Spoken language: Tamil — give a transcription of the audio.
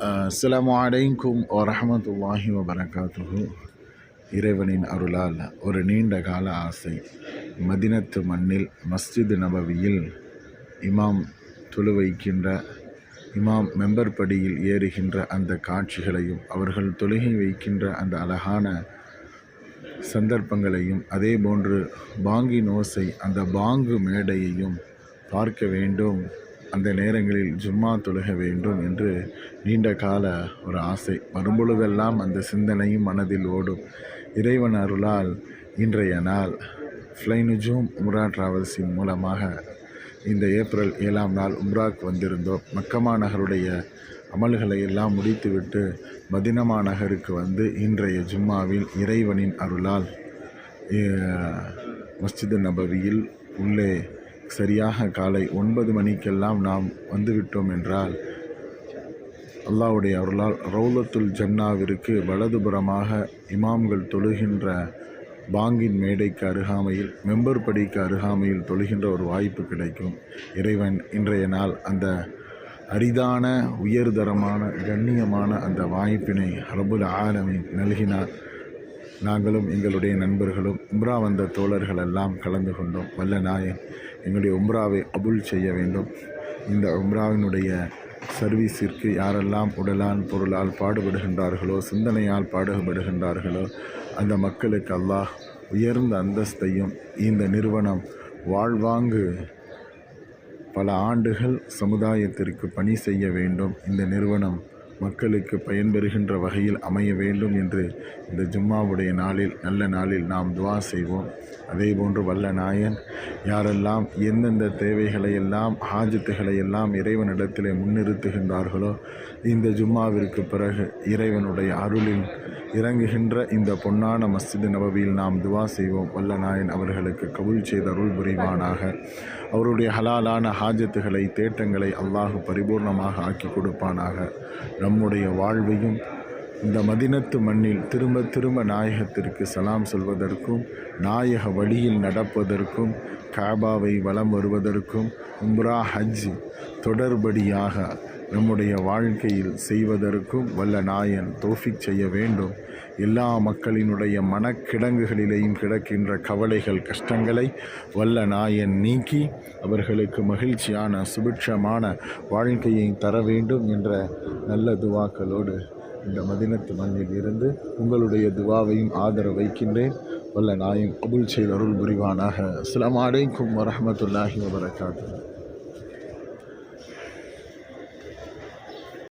அஸ்ஸலாமு அலைக்கும் வரஹ்மத்துல்லாஹி வபரகாத்துஹு. இறைவனின் அருளால் ஒரு நீண்ட கால ஆசை, மதினத்து மண்ணில் மஸ்ஜித் நபவியில் இமாம் தொழு வைக்கின்ற, இமாம் மெம்பர் படியில் ஏறுகின்ற அந்த காட்சிகளையும், அவர்கள் தொழுகை வைக்கின்ற அந்த அழகான சந்தர்ப்பங்களையும், அதே போன்று பாங்கின் ஓசை, அந்த பாங்கு மேடையையும் பார்க்க வேண்டும். அந்த நேரங்களில் ஜும்மா தொழுக வேண்டும் என்று நீண்ட கால ஒரு ஆசை. வரும்பொழுதெல்லாம் அந்த சிந்தனையும் மனதில் ஓடும். இறைவன் அருளால் இன்றைய நாள் ஃப்ளை நுஜூம் உம்ரா டிராவல்ஸின் மூலமாக இந்த ஏப்ரல் 7ஆம் நாள் உம்ராக்கு வந்திருந்தோம். மக்கமா நகருடைய அமல்களை எல்லாம் முடித்துவிட்டு மதினமா நகருக்கு வந்து இன்றைய ஜும்மாவில் இறைவனின் அருளால் மஸ்ஜித் நபவியில் உள்ளே சரியாக காலை 9 மணிக்கெல்லாம் நாம் வந்துவிட்டோம் என்றால், அல்லாஹ்வுடைய அருளால் ரௌலத்துல் ஜன்னாவிற்கு வலதுபுறமாக இமாம்கள் தொழுகின்ற பாங்கின் மேடைக்கு அருகாமையில், மெம்பர் படிக்கு அருகாமையில் தொழுகின்ற ஒரு வாய்ப்பு கிடைக்கும். இறைவன் இன்றைய நாள் அந்த அரிதான, உயர்தரமான, கண்ணியமான அந்த வாய்ப்பினை ரப்புல் ஆலமீன் நல்கினார். நாங்களும் எங்களுடைய நண்பர்களும் உம்ரா வந்த தோழர்கள் எல்லாம் கலந்து கொண்டோம். வல்ல நாயன் எங்களுடைய உம்ராவை கபூல் செய்ய வேண்டும். இந்த உம்ராவினுடைய சர்வீஸிற்கு யாரெல்லாம் உடலால் பொருளால் பாடுபடுகின்றார்களோ, சிந்தனையால் பாடுபடுகின்றார்களோ, அந்த மக்களுக்கு அல்லாஹ் உயர்ந்த அந்தஸ்தையும், இந்த நிறுவனம் வாழ்வாங்கு பல ஆண்டுகள் சமுதாயத்திற்கு பணி செய்ய வேண்டும், இந்த நிறுவனம் மக்களுக்கு பயன்பெறுகின்ற வகையில் அமைய வேண்டும் என்று இந்த ஜும்மாவுடைய நாளில், நல்ல நாளில் நாம் துவா செய்வோம். அதே போன்று வல்ல நாயன் யாரெல்லாம் எந்தெந்த தேவைகளை எல்லாம், ஹாஜத்துகளை எல்லாம் இறைவனிடத்திலே முன்னிறுத்துகின்றார்களோ, இந்த ஜும்மாவிற்கு பிறகு இறைவனுடைய அருளில் இறங்குகின்ற இந்த பொன்னான மஸ்ஜித் நபவியில் நாம் துவா செய்வோம். வல்ல நாயன் அவர்களுக்கு கபூல் செய்த அருள் புரிவானாக. அவருடைய ஹலாலான ஹாஜத்துகளை, தேட்டங்களை அல்லாஹ் பரிபூர்ணமாக ஆக்கி கொடுப்பானாக. நம்முடைய வாழ்வையும் இந்த மதினத்து மண்ணில் திரும்ப திரும்ப நாயகத்திற்கு சலாம் சொல்வதற்கும், நாயக வழியில் நடப்பதற்கும், காபாவை வலம் வருவதற்கும், உம்ரா ஹஜ் தொடர்படியாக நம்முடைய வாழ்க்கையில் செய்வதற்கும் வல்ல நாயன் தௌஃபீக் செய்ய வேண்டும். எல்லா மக்களினுடைய மனக்கிடங்குகளிலேயும் கிடக்கின்ற கவலைகள், கஷ்டங்களை வல்ல நாயன் நீக்கி அவர்களுக்கு மகிழ்ச்சியான, சுபிட்சமான வாழ்க்கையை தர வேண்டும் என்ற நல்ல துவாக்களோடு இந்த மதினத்து மண்ணில் இருந்து உங்களுடைய துவாவையும் ஆதரவு வைக்கின்றேன். வல்ல நாயன் கபூல் செய்து அருள் புரிவானாக. அஸ்ஸலாமு அலைக்கும் வரஹ்மத்துல்லாஹி வபரகாத்துஹு.